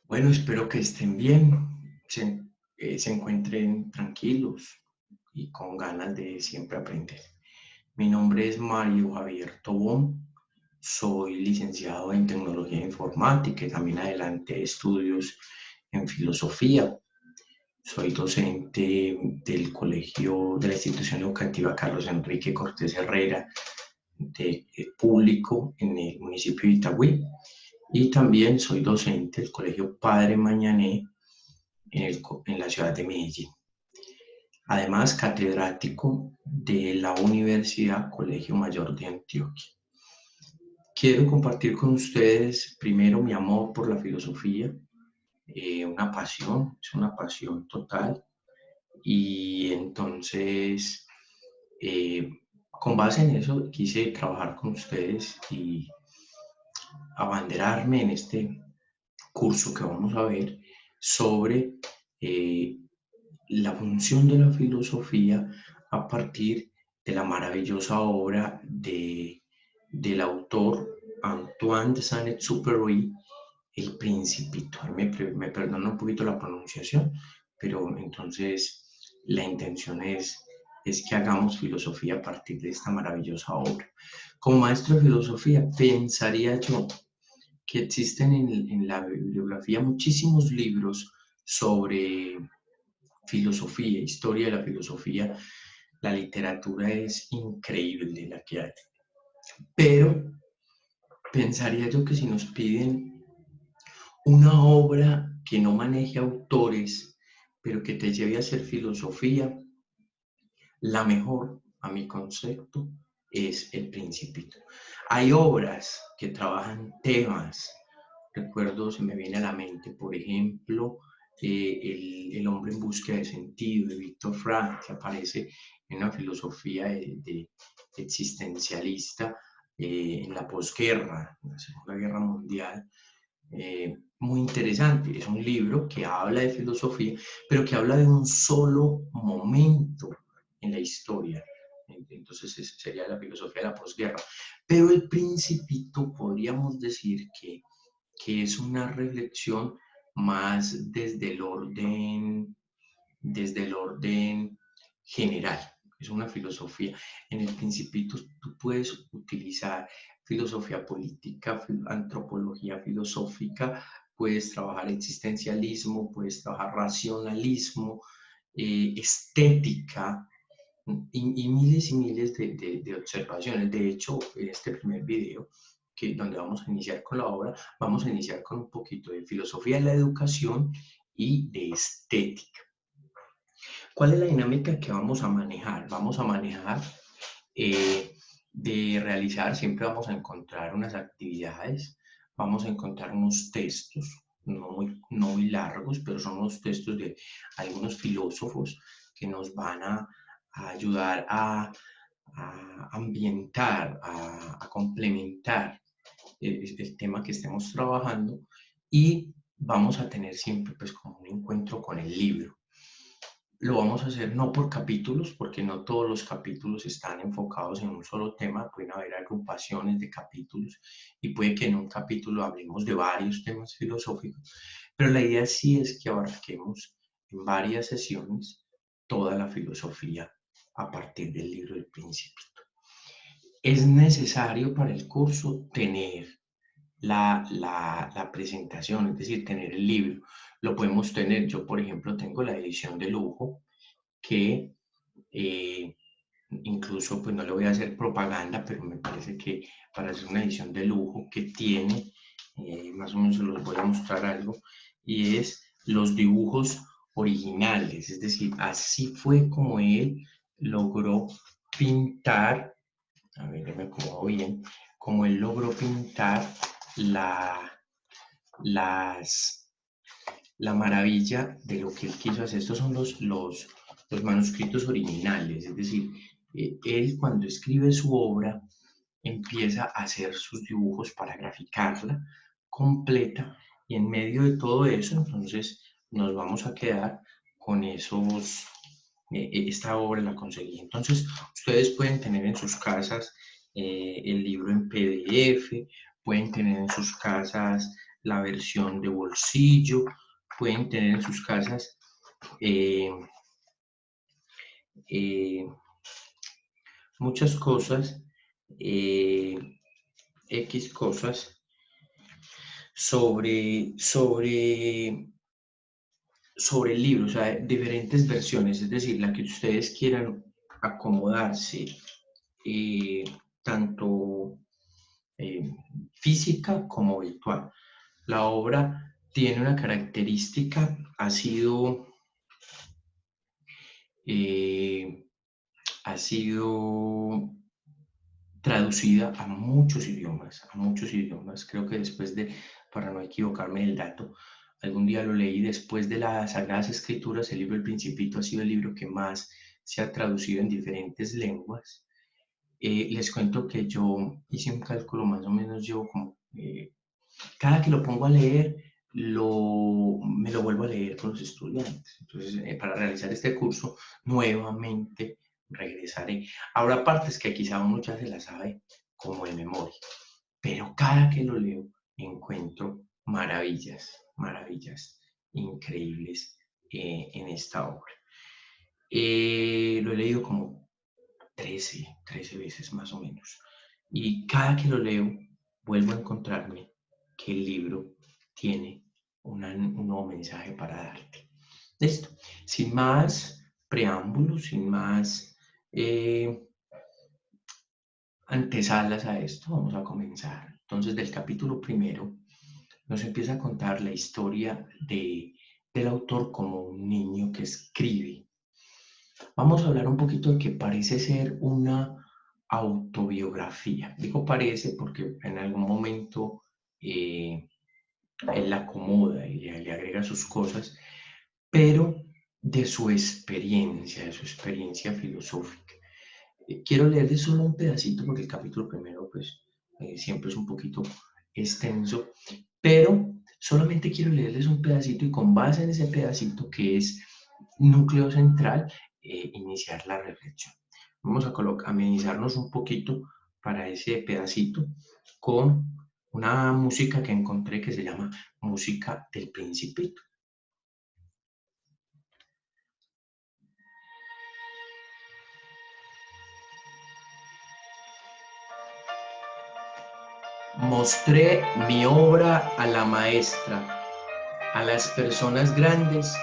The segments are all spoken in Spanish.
Bueno, espero que estén bien, se encuentren tranquilos y con ganas de siempre aprender. Mi nombre es Mario Javier Tobón, soy licenciado en tecnología informática y también adelante estudios en filosofía. Soy docente del colegio de la institución educativa Carlos Enrique Cortés Herrera de público en el municipio de Itagüí. Y también soy docente del Colegio Padre Mañané en la ciudad de Medellín. Además, catedrático de la Universidad Colegio Mayor de Antioquia. Quiero compartir con ustedes primero mi amor por la filosofía, es una pasión total. Y entonces, eh, con base en eso, quise trabajar con ustedes y abanderarme en este curso que vamos a ver sobre eh, la función de la filosofía a partir de la maravillosa obra del autor Antoine de Saint-Exupéry, El Principito. Me perdona un poquito la pronunciación, pero entonces la intención es que hagamos filosofía a partir de esta maravillosa obra. Como maestro de filosofía, pensaría yo que existen en la bibliografía muchísimos libros sobre filosofía, historia de la filosofía. La literatura es increíble la que hay. Pero pensaría yo que si nos piden una obra que no maneje autores, pero que te lleve a hacer filosofía, la mejor, a mi concepto, es El Principito. Hay obras que trabajan temas. Recuerdo, se me viene a la mente, por ejemplo, el hombre en búsqueda de sentido de Víctor Frank, que aparece en una filosofía de existencialista en la posguerra, en la Segunda Guerra Mundial. Muy interesante, es un libro que habla de filosofía, pero que habla de un solo momento en la historia. Entonces sería la filosofía de la posguerra. Pero El Principito podríamos decir que es una reflexión más desde el orden general. Es una filosofía. En El Principito tú puedes utilizar filosofía política, antropología filosófica, puedes trabajar existencialismo, puedes trabajar racionalismo, estética, y miles de observaciones. De hecho, en este primer video, donde vamos a iniciar con la obra, vamos a iniciar con un poquito de filosofía de la educación y de estética. ¿Cuál es la dinámica que vamos a manejar? Vamos a manejar de realizar, siempre vamos a encontrar unas actividades, vamos a encontrar unos textos, no muy largos, pero son unos textos de algunos filósofos que nos van a ayudar a ambientar, a complementar el tema que estemos trabajando, y vamos a tener siempre pues como un encuentro con el libro. Lo vamos a hacer no por capítulos, porque no todos los capítulos están enfocados en un solo tema, pueden haber agrupaciones de capítulos y puede que en un capítulo hablemos de varios temas filosóficos, pero la idea sí es que abarquemos en varias sesiones toda la filosofía a partir del libro del Principito. Es necesario para el curso tener la presentación, es decir, tener el libro. Lo podemos tener, yo por ejemplo tengo la edición de lujo que eh, incluso, pues no le voy a hacer propaganda, pero me parece que para hacer una edición de lujo que tiene, más o menos se los voy a mostrar algo, y es los dibujos originales, es decir, así fue como él logró pintar, a ver, ya me acomodo bien, como él logró pintar la, las, la maravilla de lo que él quiso hacer. Estos son los manuscritos originales, es decir, él cuando escribe su obra empieza a hacer sus dibujos para graficarla completa, y en medio de todo eso entonces nos vamos a quedar con esta obra la conseguí. Entonces ustedes pueden tener en sus casas el libro en PDF, pueden tener en sus casas la versión de bolsillo, pueden tener en sus casas muchas cosas, X cosas sobre el libro, o sea, diferentes versiones, es decir, la que ustedes quieran acomodarse, tanto física como virtual. La obra tiene una característica, ha sido traducida a muchos idiomas. Creo que después de, para no equivocarme del dato, algún día lo leí, después de las Sagradas Escrituras, el libro El Principito ha sido el libro que más se ha traducido en diferentes lenguas. Les cuento que yo hice un cálculo, más o menos yo como, cada que lo pongo a leer, me lo vuelvo a leer con los estudiantes. Entonces, para realizar este curso, nuevamente regresaré. Habrá partes que quizá uno ya se las sabe como de memoria, pero cada que lo leo encuentro maravillas increíbles en esta obra. Lo he leído como 13 veces más o menos. Y cada que lo leo, vuelvo a encontrarme que el libro tiene un nuevo mensaje para darte. Listo. Sin más preámbulos, sin más antesalas a esto, vamos a comenzar. Entonces, del capítulo primero, nos empieza a contar la historia del autor como un niño que escribe. Vamos a hablar un poquito de que parece ser una autobiografía. Digo parece porque en algún momento él la acomoda y le agrega sus cosas, pero de su experiencia filosófica. Quiero leerles solo un pedacito porque el capítulo primero pues siempre es un poquito extenso, pero solamente quiero leerles un pedacito y con base en ese pedacito que es núcleo central, iniciar la reflexión. Vamos a amenizarnos un poquito para ese pedacito con una música que encontré que se llama Música del Principito. Mostré mi obra a la maestra, a las personas grandes,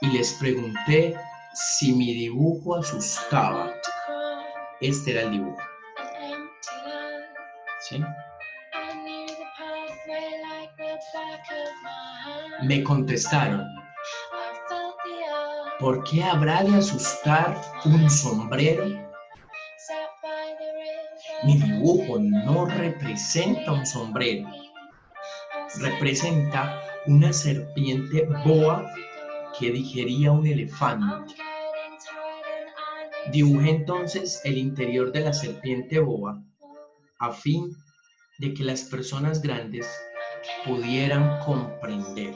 y les pregunté si mi dibujo asustaba. Este era el dibujo. ¿Sí? Me contestaron, ¿por qué habrá de asustar un sombrero? Mi dibujo no representa un sombrero, representa una serpiente boa que digería un elefante. Dibujé entonces el interior de la serpiente boa a fin de que las personas grandes pudieran comprender.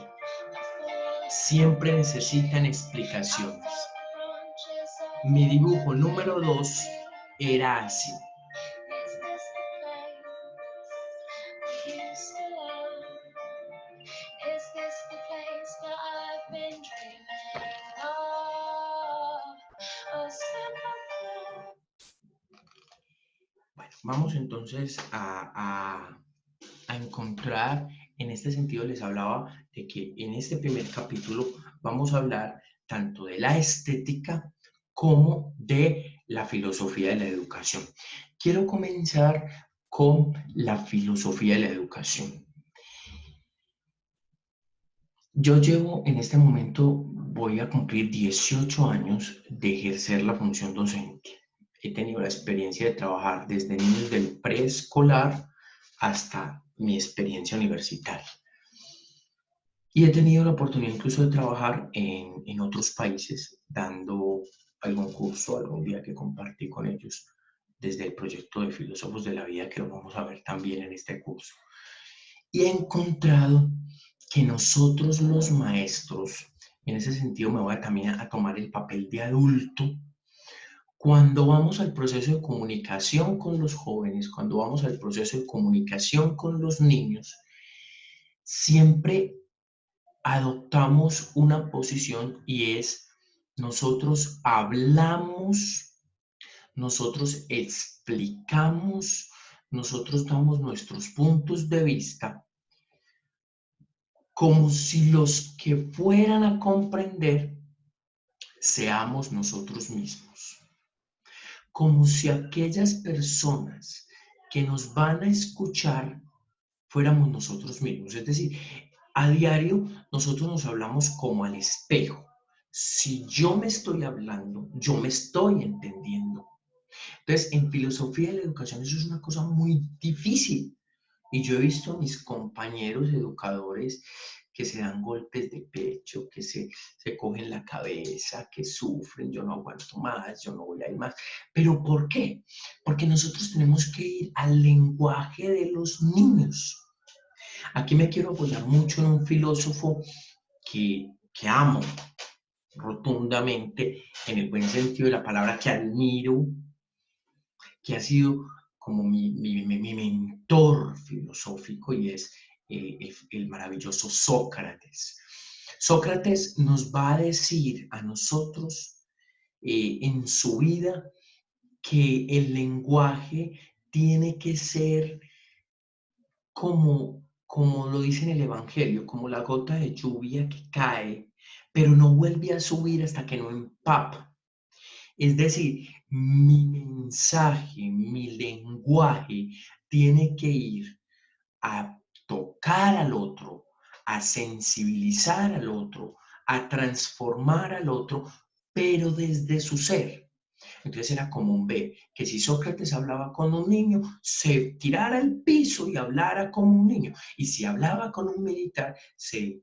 Siempre necesitan explicaciones. Mi dibujo número 2 era así. Bueno, vamos entonces a encontrar, en este sentido les hablaba de que en este primer capítulo vamos a hablar tanto de la estética como de la filosofía de la educación. Quiero comenzar con la filosofía de la educación. Yo llevo en este momento, voy a cumplir 18 años de ejercer la función docente. He tenido la experiencia de trabajar desde niños del preescolar hasta mi experiencia universitaria. Y he tenido la oportunidad incluso de trabajar en otros países, dando algún curso, algún día que compartí con ellos, desde el proyecto de Filósofos de la Vida, que lo vamos a ver también en este curso. Y he encontrado que nosotros los maestros, en ese sentido me voy también a tomar el papel de adulto, cuando vamos al proceso de comunicación con los jóvenes, cuando vamos al proceso de comunicación con los niños, siempre adoptamos una posición y es nosotros hablamos, nosotros explicamos, nosotros damos nuestros puntos de vista como si los que fueran a comprender seamos nosotros mismos, como si aquellas personas que nos van a escuchar fuéramos nosotros mismos. Es decir, a diario nosotros nos hablamos como al espejo. Si yo me estoy hablando, yo me estoy entendiendo. Entonces, en filosofía de la educación eso es una cosa muy difícil. Y yo he visto a mis compañeros educadores que se dan golpes de pecho, que se cogen la cabeza, que sufren, yo no aguanto más, yo no voy a ir más. ¿Pero por qué? Porque nosotros tenemos que ir al lenguaje de los niños. Aquí me quiero apoyar mucho en un filósofo que amo rotundamente, en el buen sentido de la palabra, que admiro, que ha sido como mi mentor filosófico y es el maravilloso Sócrates. Sócrates nos va a decir a nosotros en su vida que el lenguaje tiene que ser como lo dice en el Evangelio, como la gota de lluvia que cae, pero no vuelve a subir hasta que no empapa. Es decir, mi mensaje, mi lenguaje tiene que ir a tocar al otro, a sensibilizar al otro, a transformar al otro, pero desde su ser. Entonces era común ver que si Sócrates hablaba con un niño, se tirara al piso y hablara como un niño. Y si hablaba con un militar, se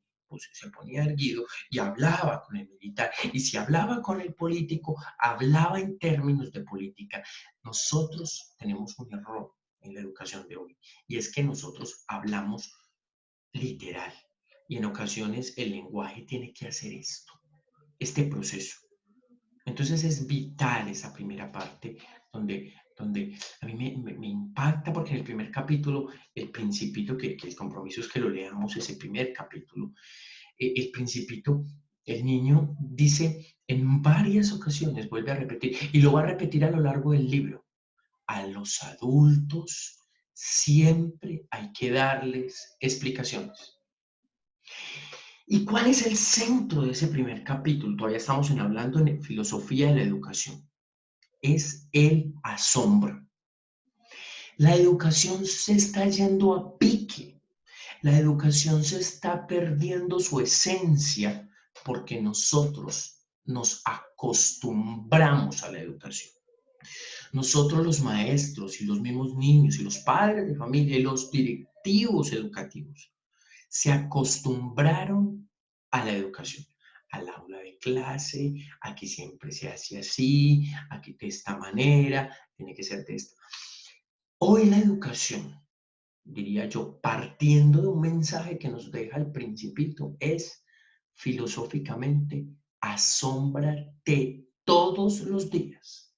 ponía erguido y hablaba con el militar. Y si hablaba con el político, hablaba en términos de política. Nosotros tenemos un error en la educación de hoy y es que nosotros hablamos literal. Y en ocasiones el lenguaje tiene que hacer esto, este proceso. Entonces es vital esa primera parte donde a mí me impacta porque en el primer capítulo, el principito, que el compromiso es que lo leamos ese primer capítulo, el principito, el niño dice en varias ocasiones, vuelve a repetir, y lo va a repetir a lo largo del libro, a los adultos siempre hay que darles explicaciones. ¿Y cuál es el centro de ese primer capítulo? Todavía estamos hablando en filosofía de la educación. Es el asombro. La educación se está yendo a pique. La educación se está perdiendo su esencia porque nosotros nos acostumbramos a la educación. Nosotros los maestros y los mismos niños y los padres de familia y los directivos educativos se acostumbraron a la educación, al aula de clase, a que siempre se hace así, a que de esta manera, tiene que ser de esta. Hoy la educación, diría yo, partiendo de un mensaje que nos deja el Principito, es filosóficamente asómbrate todos los días.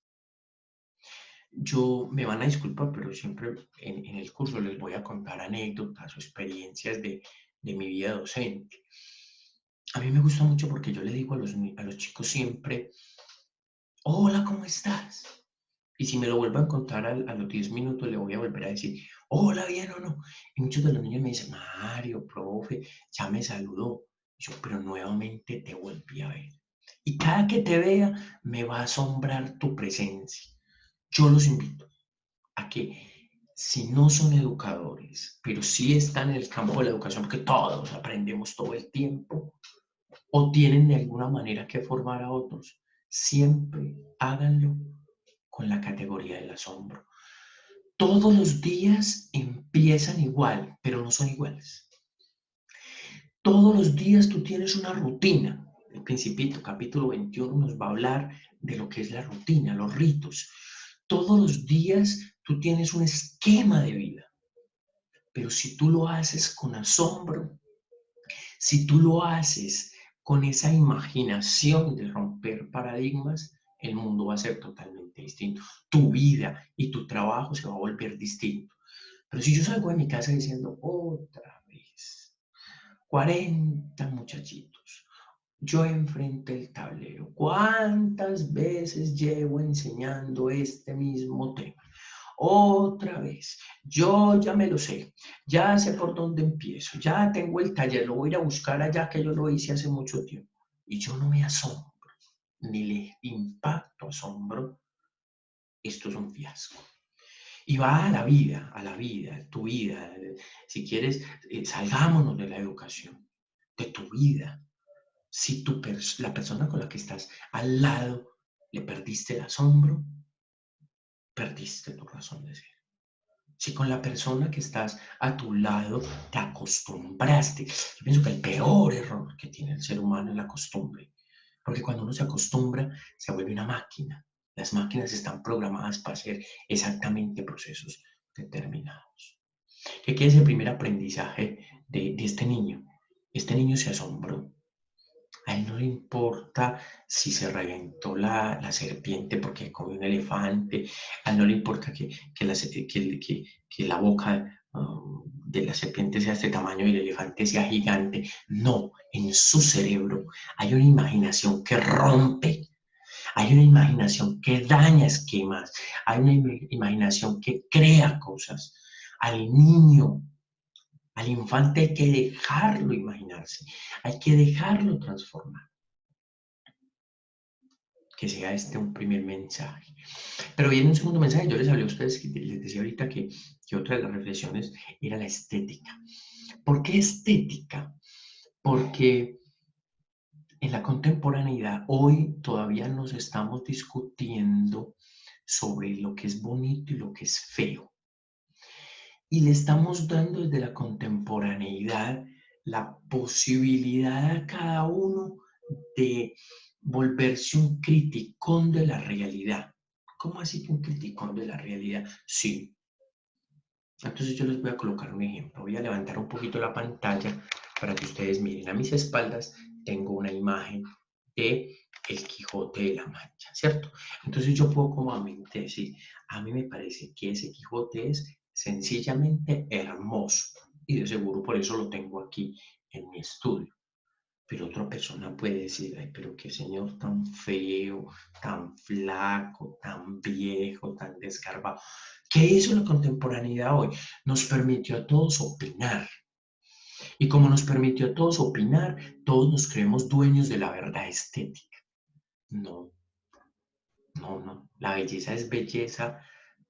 Yo me van a disculpar, pero siempre en el curso les voy a contar anécdotas o experiencias de mi vida docente. A mí me gusta mucho porque yo le digo a los chicos siempre, hola, ¿cómo estás? Y si me lo vuelvo a encontrar a los 10 minutos, le voy a volver a decir, hola, bien o no. Y muchos de los niños me dicen, Mario, profe, ya me saludó. Yo, pero nuevamente te volví a ver. Y cada que te vea, me va a asombrar tu presencia. Yo los invito a que si no son educadores, pero sí están en el campo de la educación, porque todos aprendemos todo el tiempo, o tienen de alguna manera que formar a otros, siempre háganlo con la categoría del asombro. Todos los días empiezan igual, pero no son iguales. Todos los días tú tienes una rutina. El Principito, capítulo 21, nos va a hablar de lo que es la rutina, los ritos. Todos los días tú tienes un esquema de vida, pero si tú lo haces con asombro, si tú lo haces con esa imaginación de romper paradigmas, el mundo va a ser totalmente distinto. Tu vida y tu trabajo se va a volver distinto. Pero si yo salgo de mi casa diciendo otra vez, 40 muchachitos. Yo enfrente el tablero. ¿Cuántas veces llevo enseñando este mismo tema? Otra vez. Yo ya me lo sé. Ya sé por dónde empiezo. Ya tengo el taller. Lo voy a ir a buscar allá que yo lo hice hace mucho tiempo. Y yo no me asombro, ni le impacto asombro. Esto es un fiasco. Y va a la vida, tu vida. Si quieres, salgámonos de la educación, de tu vida. Si la persona con la que estás al lado le perdiste el asombro, perdiste tu razón de ser. Si con la persona que estás a tu lado te acostumbraste, yo pienso que el peor error que tiene el ser humano es la costumbre. Porque cuando uno se acostumbra, se vuelve una máquina. Las máquinas están programadas para hacer exactamente procesos determinados. ¿Qué es el primer aprendizaje de este niño? Este niño se asombró. A él no le importa si se reventó la serpiente porque comió un elefante, a él no le importa que la boca de la serpiente sea de este tamaño y el elefante sea gigante. No, en su cerebro hay una imaginación que rompe, hay una imaginación que daña esquemas, hay una imaginación que crea cosas. Al niño, al infante hay que dejarlo imaginarse, hay que dejarlo transformar. Que sea este un primer mensaje. Pero viene un segundo mensaje, yo les hablé a ustedes, les decía ahorita que otra de las reflexiones era la estética. ¿Por qué estética? Porque en la contemporaneidad hoy todavía nos estamos discutiendo sobre lo que es bonito y lo que es feo. Y le estamos dando desde la contemporaneidad la posibilidad a cada uno de volverse un criticón de la realidad. ¿Cómo así que un criticón de la realidad? Sí. Entonces yo les voy a colocar un ejemplo. Voy a levantar un poquito la pantalla para que ustedes miren. A mis espaldas tengo una imagen de el Quijote de la Mancha, ¿cierto? Entonces yo puedo comúnmente decir, a mí me parece que ese Quijote es sencillamente hermoso y de seguro por eso lo tengo aquí en mi estudio. Pero otra persona puede decir, ay, pero qué señor tan feo, tan flaco, tan viejo, tan desgarbado. ¿Qué hizo la contemporaneidad hoy? Nos permitió a todos opinar. Y como nos permitió a todos opinar, todos nos creemos dueños de la verdad estética. No, no. La belleza es belleza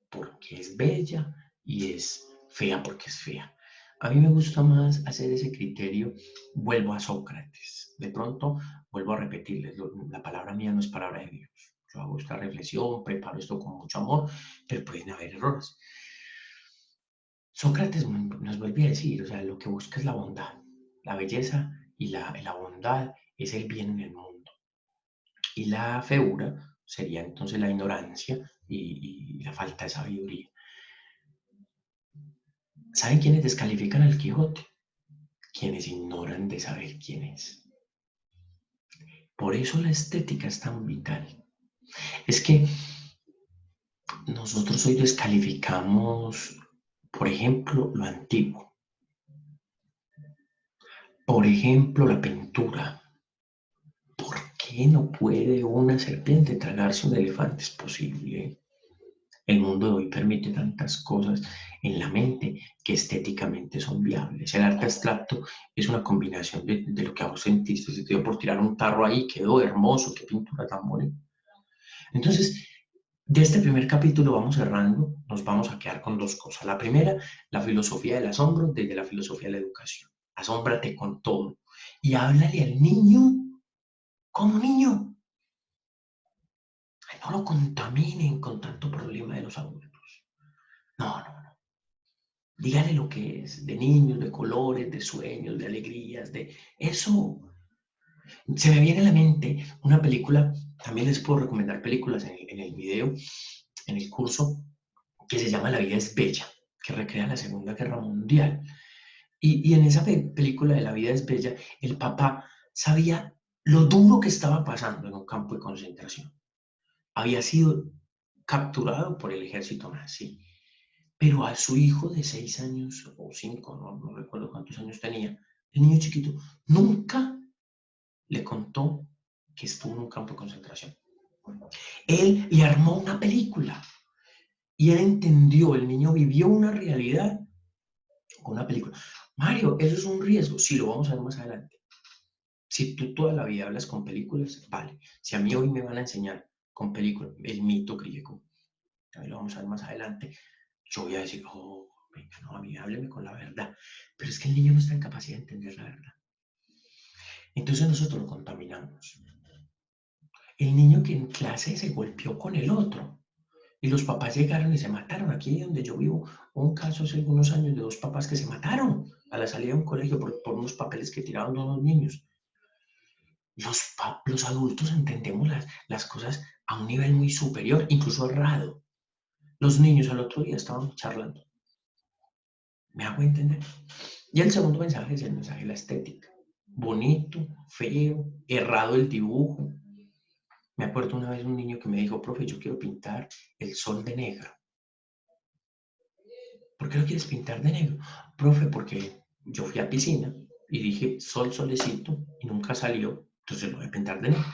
porque es bella y es fea porque es fea. A mí me gusta más hacer ese criterio, vuelvo a Sócrates. De pronto vuelvo a repetirles, la palabra mía no es palabra de Dios. Yo hago esta reflexión, preparo esto con mucho amor, pero pueden haber errores. Sócrates nos vuelve a decir, o sea, lo que busca es la bondad, la belleza y la bondad es el bien en el mundo. Y la feura sería entonces la ignorancia y la falta de sabiduría. ¿Saben quiénes descalifican al Quijote? Quienes ignoran de saber quién es. Por eso la estética es tan vital. Es que nosotros hoy descalificamos, por ejemplo, lo antiguo. Por ejemplo, la pintura. ¿Por qué no puede una serpiente tragarse un elefante? Es posible. El mundo de hoy permite tantas cosas en la mente que estéticamente son viables. El arte abstracto es una combinación de lo que vos sentiste. Si te dio por tirar un tarro ahí, quedó hermoso, qué pintura tan bonita. Entonces, de este primer capítulo vamos cerrando, nos vamos a quedar con dos cosas. La primera, la filosofía del asombro desde la filosofía de la educación. Asómbrate con todo y háblale al niño como niño. Ay, no lo contaminen con tanto problema de los adultos. No. Dígale lo que es, de niños, de colores, de sueños, de alegrías, de eso. Se me viene a la mente una película, también les puedo recomendar películas en el video, en el curso, que se llama La vida es bella, que recrea la Segunda Guerra Mundial. Y en esa película de La vida es bella, el papá sabía lo duro que estaba pasando en un campo de concentración. Había sido capturado por el ejército nazi, pero a su hijo de 6 años o 5, no recuerdo cuántos años tenía, El niño chiquito nunca le contó que estuvo en un campo de concentración. Él le armó una película y él entendió, el niño vivió una realidad con una película. Mario, eso es un riesgo, sí, lo vamos a ver más adelante. Si tú toda la vida hablas con películas, vale. Si a mí hoy me van a enseñar con películas el mito griego, ahí lo vamos a ver más adelante, yo voy a decir, oh, venga, no, a mí hábleme con la verdad. Pero es que el niño no está en capacidad de entender la verdad. Entonces nosotros lo contaminamos. El niño que en clase se golpeó con el otro y los papás llegaron y se mataron. Aquí donde yo vivo, hubo un caso hace algunos años de dos papás que se mataron a la salida de un colegio por unos papeles que tiraron de unos niños. Los adultos entendemos las cosas a un nivel muy superior, incluso errado. Los niños al otro día estaban charlando. ¿Me hago entender? Y el segundo mensaje es el mensaje de la estética. Bonito, feo, errado el dibujo. Me acuerdo una vez un niño que me dijo, profe, yo quiero pintar el sol de negro. ¿Por qué lo quieres pintar de negro? Profe, porque yo fui a piscina y dije sol, solecito y nunca salió, entonces lo voy a pintar de negro.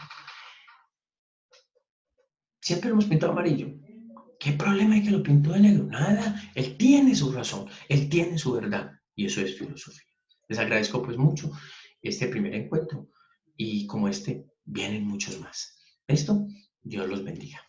Siempre lo hemos pintado amarillo. ¿Qué problema hay que lo pintó de negro? Nada, él tiene su razón, él tiene su verdad y eso es filosofía. Les agradezco pues mucho este primer encuentro y como este vienen muchos más. ¿Listo? Dios los bendiga.